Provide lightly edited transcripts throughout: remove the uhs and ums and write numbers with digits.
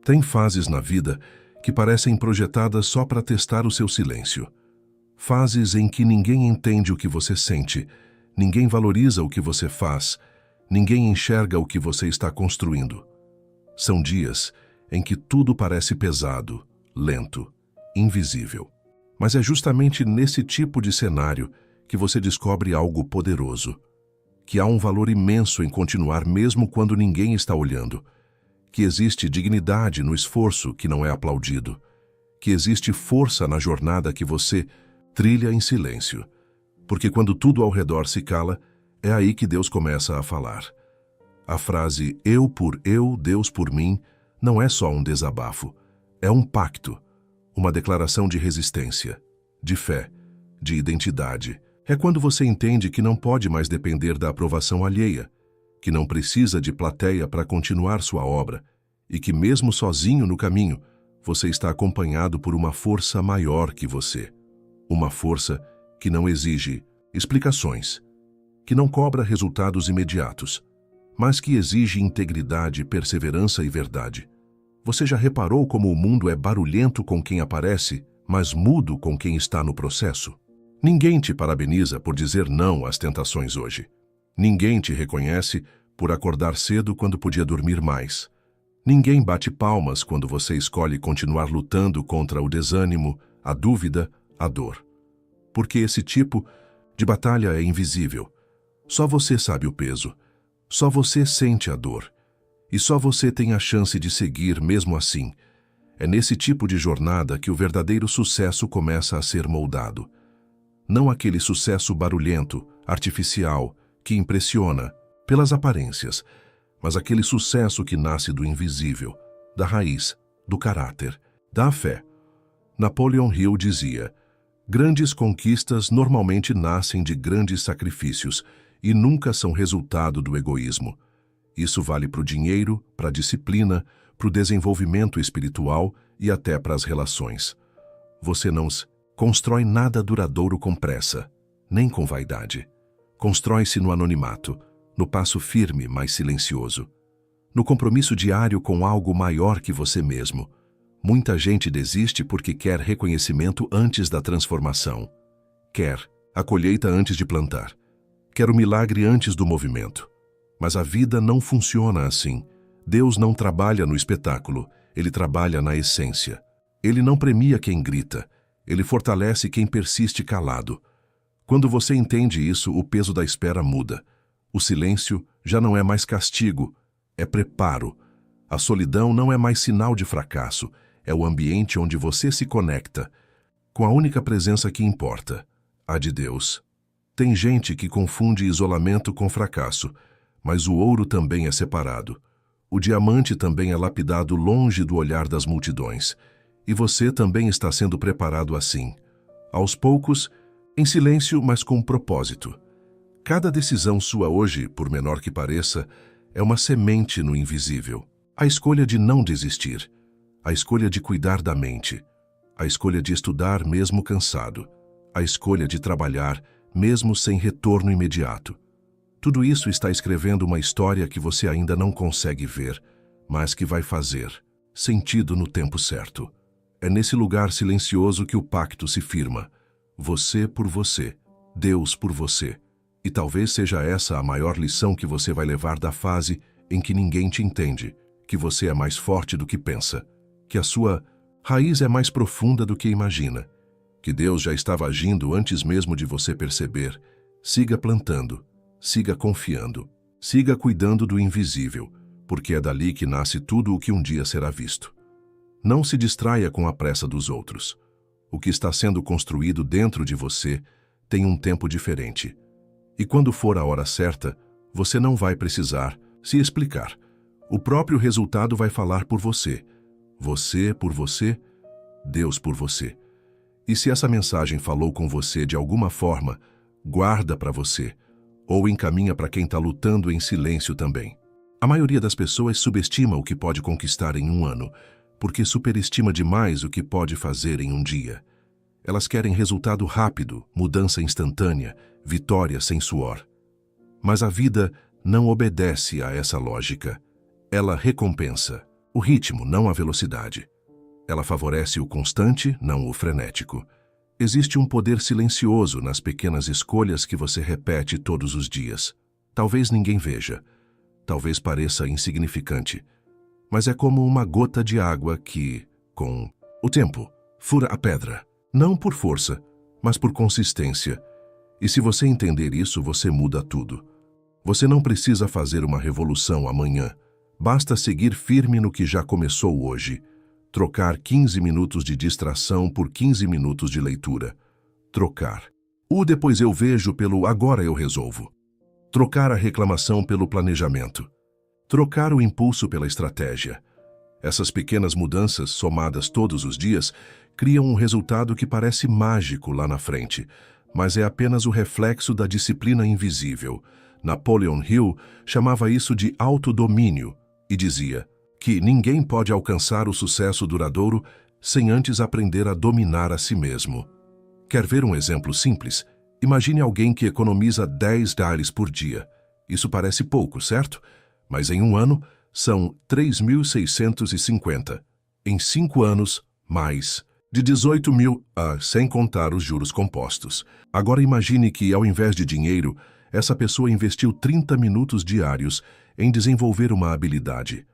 Tem fases na vida que parecem projetadas só para testar o seu silêncio. Fases em que ninguém entende o que você sente, ninguém valoriza o que você faz, ninguém enxerga o que você está construindo. São dias em que tudo parece pesado, lento, invisível. Mas é justamente nesse tipo de cenário que você descobre algo poderoso, que há um valor imenso em continuar mesmo quando ninguém está olhando, que existe dignidade no esforço que não é aplaudido, que existe força na jornada que você trilha em silêncio. Porque quando tudo ao redor se cala, é aí que Deus começa a falar. A frase "eu por eu, Deus por mim" não é só um desabafo, é um pacto, uma declaração de resistência, de fé, de identidade. É quando você entende que não pode mais depender da aprovação alheia, que não precisa de plateia para continuar sua obra e que mesmo sozinho no caminho, você está acompanhado por uma força maior que você. Uma força que não exige explicações, que não cobra resultados imediatos, mas que exige integridade, perseverança e verdade. Você já reparou como o mundo é barulhento com quem aparece, mas mudo com quem está no processo? Ninguém te parabeniza por dizer não às tentações hoje. Ninguém te reconhece por acordar cedo quando podia dormir mais. Ninguém bate palmas quando você escolhe continuar lutando contra o desânimo, a dúvida, a dor. Porque esse tipo de batalha é invisível. Só você sabe o peso. Só você sente a dor. E só você tem a chance de seguir mesmo assim. É nesse tipo de jornada que o verdadeiro sucesso começa a ser moldado. Não aquele sucesso barulhento, artificial, que impressiona pelas aparências, mas aquele sucesso que nasce do invisível, da raiz, do caráter, da fé. Napoleon Hill dizia: grandes conquistas normalmente nascem de grandes sacrifícios e nunca são resultado do egoísmo. Isso vale para o dinheiro, para a disciplina, para o desenvolvimento espiritual e até para as relações. Você não constrói nada duradouro com pressa, nem com vaidade. Constrói-se no anonimato, no passo firme, mas silencioso, no compromisso diário com algo maior que você mesmo. Muita gente desiste porque quer reconhecimento antes da transformação. Quer a colheita antes de plantar. Quer o milagre antes do movimento. Mas a vida não funciona assim. Deus não trabalha no espetáculo, Ele trabalha na essência. Ele não premia quem grita, Ele fortalece quem persiste calado. Quando você entende isso, o peso da espera muda. O silêncio já não é mais castigo, é preparo. A solidão não é mais sinal de fracasso, é o ambiente onde você se conecta com a única presença que importa, a de Deus. Tem gente que confunde isolamento com fracasso, mas o ouro também é separado. O diamante também é lapidado longe do olhar das multidões. E você também está sendo preparado assim. Aos poucos, em silêncio, mas com propósito. Cada decisão sua hoje, por menor que pareça, é uma semente no invisível. A escolha de não desistir. A escolha de cuidar da mente. A escolha de estudar mesmo cansado. A escolha de trabalhar mesmo sem retorno imediato. Tudo isso está escrevendo uma história que você ainda não consegue ver, mas que vai fazer sentido no tempo certo. É nesse lugar silencioso que o pacto se firma. Você por você, Deus por você. E talvez seja essa a maior lição que você vai levar da fase em que ninguém te entende, que você é mais forte do que pensa, que a sua raiz é mais profunda do que imagina, que Deus já estava agindo antes mesmo de você perceber. Siga plantando, siga confiando, siga cuidando do invisível, porque é dali que nasce tudo o que um dia será visto. Não se distraia com a pressa dos outros. O que está sendo construído dentro de você tem um tempo diferente. E quando for a hora certa, você não vai precisar se explicar. O próprio resultado vai falar por você. Você por você, Deus por você. E se essa mensagem falou com você de alguma forma, guarda para você, ou encaminha para quem está lutando em silêncio também. A maioria das pessoas subestima o que pode conquistar em um ano, porque superestima demais o que pode fazer em um dia. Elas querem resultado rápido, mudança instantânea, vitória sem suor. Mas a vida não obedece a essa lógica. Ela recompensa. O ritmo, não a velocidade. Ela favorece o constante, não o frenético. Existe um poder silencioso nas pequenas escolhas que você repete todos os dias. Talvez ninguém veja. Talvez pareça insignificante. Mas é como uma gota de água que, com o tempo, fura a pedra. Não por força, mas por consistência. E se você entender isso, você muda tudo. Você não precisa fazer uma revolução amanhã. Basta seguir firme no que já começou hoje. Trocar 15 minutos de distração por 15 minutos de leitura. Trocar o depois eu vejo pelo agora eu resolvo. Trocar a reclamação pelo planejamento. Trocar o impulso pela estratégia. Essas pequenas mudanças, somadas todos os dias, criam um resultado que parece mágico lá na frente, mas é apenas o reflexo da disciplina invisível. Napoleon Hill chamava isso de autodomínio e dizia que ninguém pode alcançar o sucesso duradouro sem antes aprender a dominar a si mesmo. Quer ver um exemplo simples? Imagine alguém que economiza $10 por dia. Isso parece pouco, certo? Mas em um ano, são 3.650. Em 5 anos, mais de 18 mil, sem contar os juros compostos. Agora imagine que, ao invés de dinheiro, essa pessoa investiu 30 minutos diários em desenvolver uma habilidade.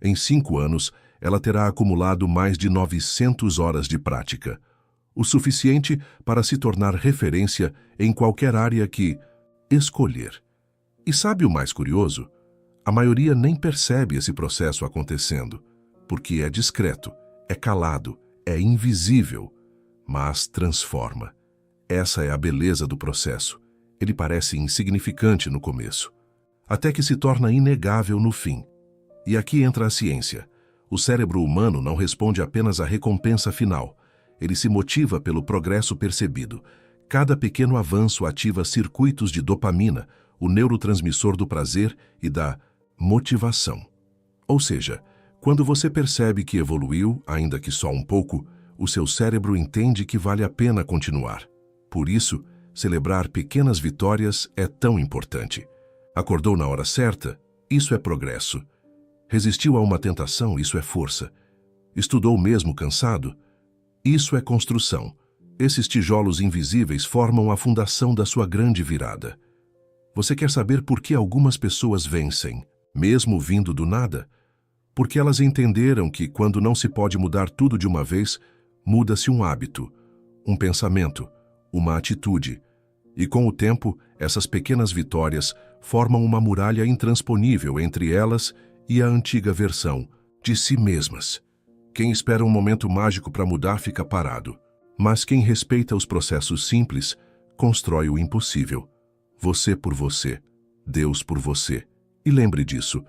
Em 5 anos, ela terá acumulado mais de 900 horas de prática. O suficiente para se tornar referência em qualquer área que escolher. E sabe o mais curioso? A maioria nem percebe esse processo acontecendo, porque é discreto, é calado, é invisível, mas transforma. Essa é a beleza do processo. Ele parece insignificante no começo, até que se torna inegável no fim. E aqui entra a ciência. O cérebro humano não responde apenas à recompensa final. Ele se motiva pelo progresso percebido. Cada pequeno avanço ativa circuitos de dopamina, o neurotransmissor do prazer e da motivação. Ou seja, quando você percebe que evoluiu, ainda que só um pouco, o seu cérebro entende que vale a pena continuar. Por isso, celebrar pequenas vitórias é tão importante. Acordou na hora certa? Isso é progresso. Resistiu a uma tentação? Isso é força. Estudou mesmo cansado? Isso é construção. Esses tijolos invisíveis formam a fundação da sua grande virada. Você quer saber por que algumas pessoas vencem, mesmo vindo do nada? Porque elas entenderam que, quando não se pode mudar tudo de uma vez, muda-se um hábito, um pensamento, uma atitude. E com o tempo, essas pequenas vitórias formam uma muralha intransponível entre elas e a antiga versão de si mesmas. Quem espera um momento mágico para mudar fica parado. Mas quem respeita os processos simples, constrói o impossível. Você por você, Deus por você. E lembre disso,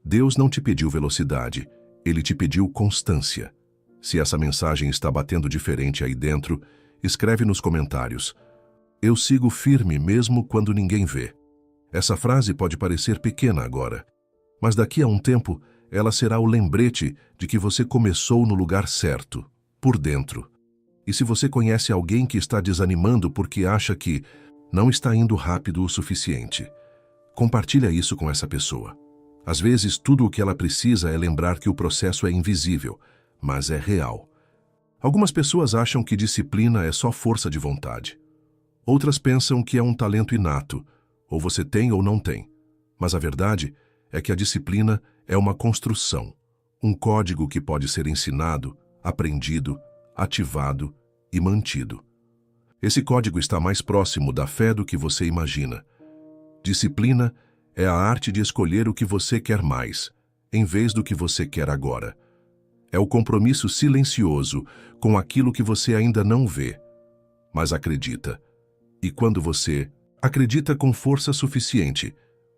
Deus não te pediu velocidade, Ele te pediu constância. Se essa mensagem está batendo diferente aí dentro, escreve nos comentários. Eu sigo firme mesmo quando ninguém vê. Essa frase pode parecer pequena agora, mas daqui a um tempo ela será o lembrete de que você começou no lugar certo, por dentro. E se você conhece alguém que está desanimando porque acha que não está indo rápido o suficiente, compartilha isso com essa pessoa. Às vezes, tudo o que ela precisa é lembrar que o processo é invisível, mas é real. Algumas pessoas acham que disciplina é só força de vontade. Outras pensam que é um talento inato, ou você tem ou não tem. Mas a verdade é que a disciplina é uma construção, um código que pode ser ensinado, aprendido, ativado e mantido. Esse código está mais próximo da fé do que você imagina. Disciplina é a arte de escolher o que você quer mais, em vez do que você quer agora. É o compromisso silencioso com aquilo que você ainda não vê, mas acredita. E quando você acredita com força suficiente,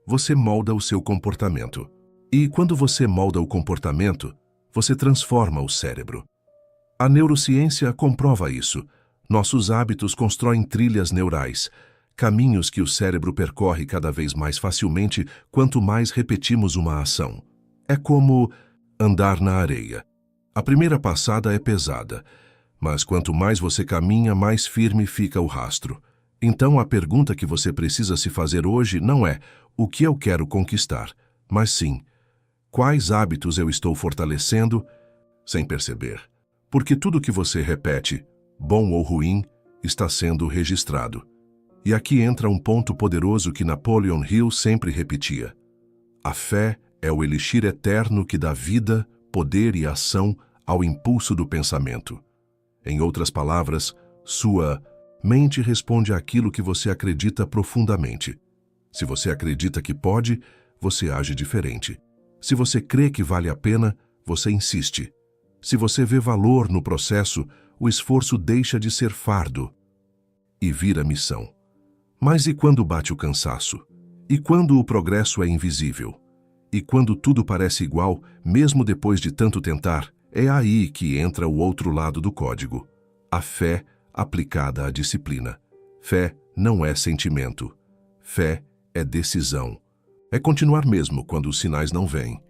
você molda o seu comportamento. E quando você molda o comportamento, você transforma o cérebro. A neurociência comprova isso. Nossos hábitos constroem trilhas neurais, caminhos que o cérebro percorre cada vez mais facilmente quanto mais repetimos uma ação. É como andar na areia. A primeira passada é pesada, mas quanto mais você caminha, mais firme fica o rastro. Então a pergunta que você precisa se fazer hoje não é o que eu quero conquistar, mas sim, Quais hábitos eu estou fortalecendo sem perceber? Porque tudo que você repete, bom ou ruim, está sendo registrado. E aqui entra um ponto poderoso que Napoleon Hill sempre repetia. A fé é o elixir eterno que dá vida, poder e ação ao impulso do pensamento. Em outras palavras, sua mente responde àquilo que você acredita profundamente. Se você acredita que pode, você age diferente. Se você crê que vale a pena, você insiste. Se você vê valor no processo, o esforço deixa de ser fardo e vira missão. Mas e quando bate o cansaço? E quando o progresso é invisível? E quando tudo parece igual, mesmo depois de tanto tentar, é aí que entra o outro lado do código. A fé aplicada à disciplina. Fé não é sentimento. Fé é decisão. É continuar mesmo quando os sinais não vêm.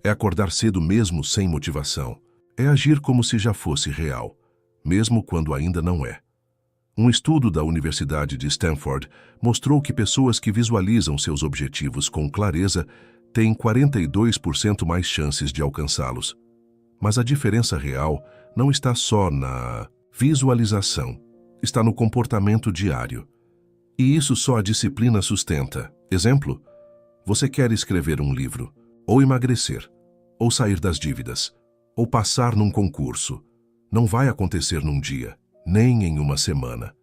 É acordar cedo mesmo sem motivação. É agir como se já fosse real, mesmo quando ainda não é. Um estudo da Universidade de Stanford mostrou que pessoas que visualizam seus objetivos com clareza têm 42% mais chances de alcançá-los. Mas a diferença real não está só na visualização, está no comportamento diário. E isso só a disciplina sustenta. Exemplo: você quer escrever um livro, ou emagrecer, ou sair das dívidas, ou passar num concurso. Não vai acontecer num dia, nem em uma semana.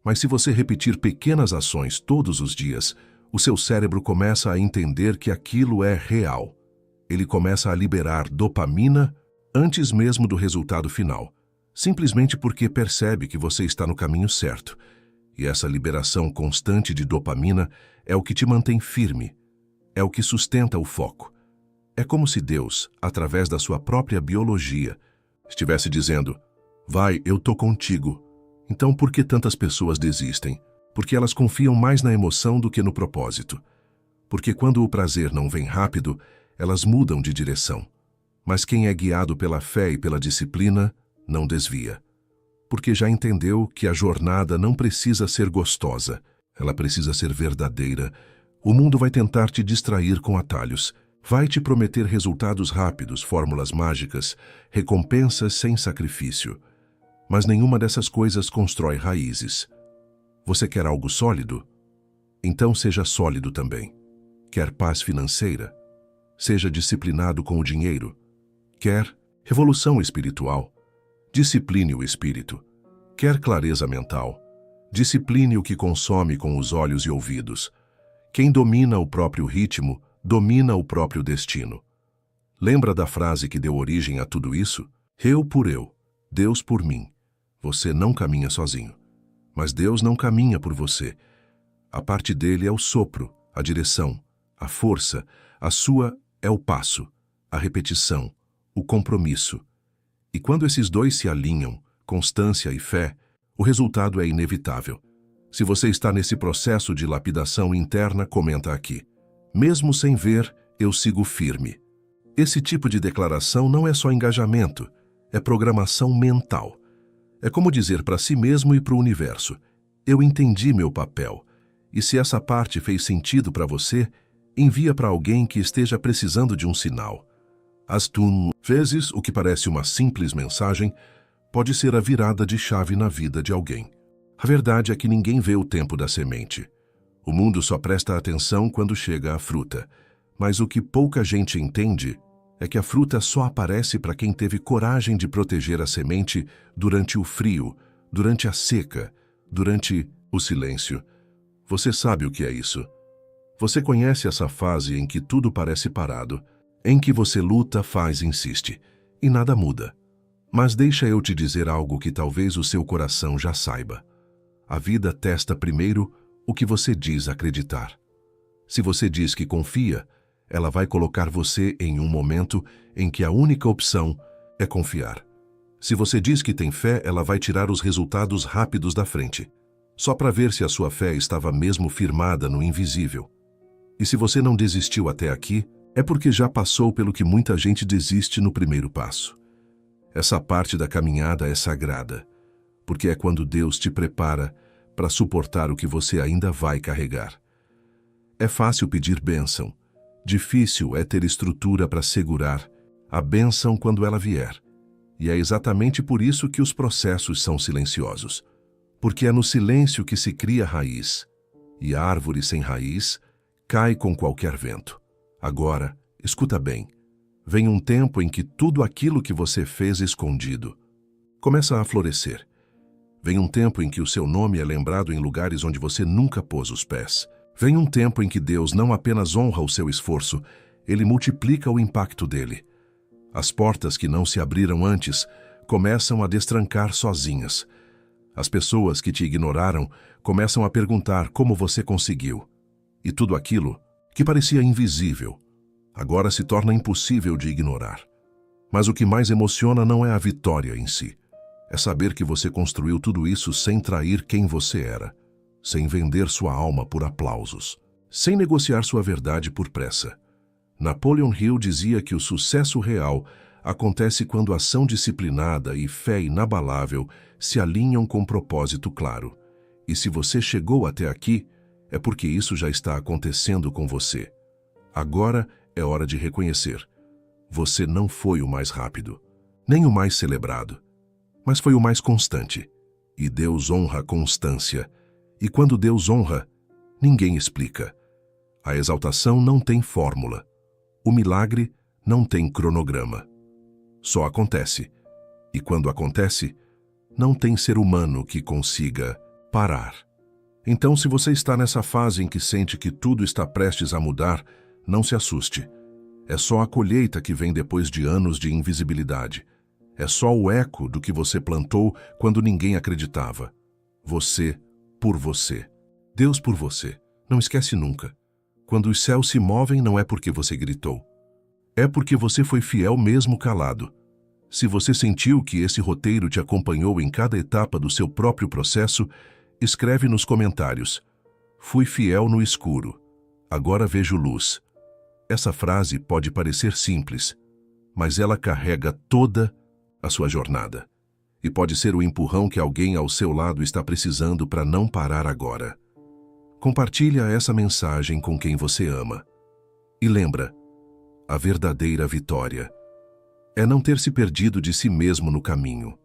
Mas se você repetir pequenas ações todos os dias, o seu cérebro começa a entender que aquilo é real. Ele começa a liberar dopamina antes mesmo do resultado final, simplesmente porque percebe que você está no caminho certo. E essa liberação constante de dopamina é o que te mantém firme, é o que sustenta o foco. É como se Deus, através da sua própria biologia, estivesse dizendo: vai, eu tô contigo. Então por que tantas pessoas desistem? Porque elas confiam mais na emoção do que no propósito. Porque quando o prazer não vem rápido, elas mudam de direção. Mas quem é guiado pela fé e pela disciplina, não desvia. Porque já entendeu que a jornada não precisa ser gostosa, ela precisa ser verdadeira. O mundo vai tentar te distrair com atalhos. Vai te prometer resultados rápidos, fórmulas mágicas, recompensas sem sacrifício. Mas nenhuma dessas coisas constrói raízes. Você quer algo sólido? Então seja sólido também. Quer paz financeira? Seja disciplinado com o dinheiro. Quer revolução espiritual? Discipline o espírito. Quer clareza mental? Discipline o que consome com os olhos e ouvidos. Quem domina o próprio ritmo, domina o próprio destino. Lembra da frase que deu origem a tudo isso? Eu por eu, Deus por mim. Você não caminha sozinho. Mas Deus não caminha por você. A parte dele é o sopro, a direção, a força. A sua é o passo, a repetição, o compromisso. E quando esses dois se alinham, constância e fé, o resultado é inevitável. Se você está nesse processo de lapidação interna, comenta aqui. Mesmo sem ver, eu sigo firme. Esse tipo de declaração não é só engajamento, é programação mental. É como dizer para si mesmo e para o universo: eu entendi meu papel. E se essa parte fez sentido para você, envia para alguém que esteja precisando de um sinal. Às vezes, o que parece uma simples mensagem pode ser a virada de chave na vida de alguém. A verdade é que ninguém vê o tempo da semente. O mundo só presta atenção quando chega a fruta. Mas o que pouca gente entende é que a fruta só aparece para quem teve coragem de proteger a semente durante o frio, durante a seca, durante o silêncio. Você sabe o que é isso. Você conhece essa fase em que tudo parece parado, em que você luta, faz, insiste, e nada muda. Mas deixa eu te dizer algo que talvez o seu coração já saiba. A vida testa primeiro o que você diz acreditar. Se você diz que confia, ela vai colocar você em um momento em que a única opção é confiar. Se você diz que tem fé, ela vai tirar os resultados rápidos da frente, só para ver se a sua fé estava mesmo firmada no invisível. E se você não desistiu até aqui, é porque já passou pelo que muita gente desiste no primeiro passo. Essa parte da caminhada é sagrada, porque é quando Deus te prepara para suportar o que você ainda vai carregar. É fácil pedir bênção, Difícil é ter estrutura para segurar a bênção quando ela vier. E é exatamente por isso que os processos são silenciosos. Porque é no silêncio que se cria raiz. E a árvore sem raiz cai com qualquer vento. Agora, escuta bem. Vem um tempo em que tudo aquilo que você fez escondido começa a florescer. Vem um tempo em que o seu nome é lembrado em lugares onde você nunca pôs os pés. Vem um tempo em que Deus não apenas honra o seu esforço, Ele multiplica o impacto dele. As portas que não se abriram antes começam a destrancar sozinhas. As pessoas que te ignoraram começam a perguntar como você conseguiu. E tudo aquilo que parecia invisível agora se torna impossível de ignorar. Mas o que mais emociona não é a vitória em si. É saber que você construiu tudo isso sem trair quem você era, sem vender sua alma por aplausos, sem negociar sua verdade por pressa. Napoleon Hill dizia que o sucesso real acontece quando ação disciplinada e fé inabalável se alinham com propósito claro. E se você chegou até aqui, é porque isso já está acontecendo com você. Agora é hora de reconhecer. Você não foi o mais rápido, nem o mais celebrado, mas foi o mais constante. E Deus honra a constância. E quando Deus honra, ninguém explica. A exaltação não tem fórmula. O milagre não tem cronograma. Só acontece. E quando acontece, não tem ser humano que consiga parar. Então, se você está nessa fase em que sente que tudo está prestes a mudar, não se assuste. É só a colheita que vem depois de anos de invisibilidade. É só o eco do que você plantou quando ninguém acreditava. Você por você. Deus por você. Não esquece nunca. Quando os céus se movem, não é porque você gritou. É porque você foi fiel mesmo calado. Se você sentiu que esse roteiro te acompanhou em cada etapa do seu próprio processo, escreve nos comentários: "Fui fiel no escuro. Agora vejo luz." Essa frase pode parecer simples, mas ela carrega toda a sua jornada. E pode ser o empurrão que alguém ao seu lado está precisando para não parar agora. Compartilha essa mensagem com quem você ama. E lembra, a verdadeira vitória é não ter se perdido de si mesmo no caminho.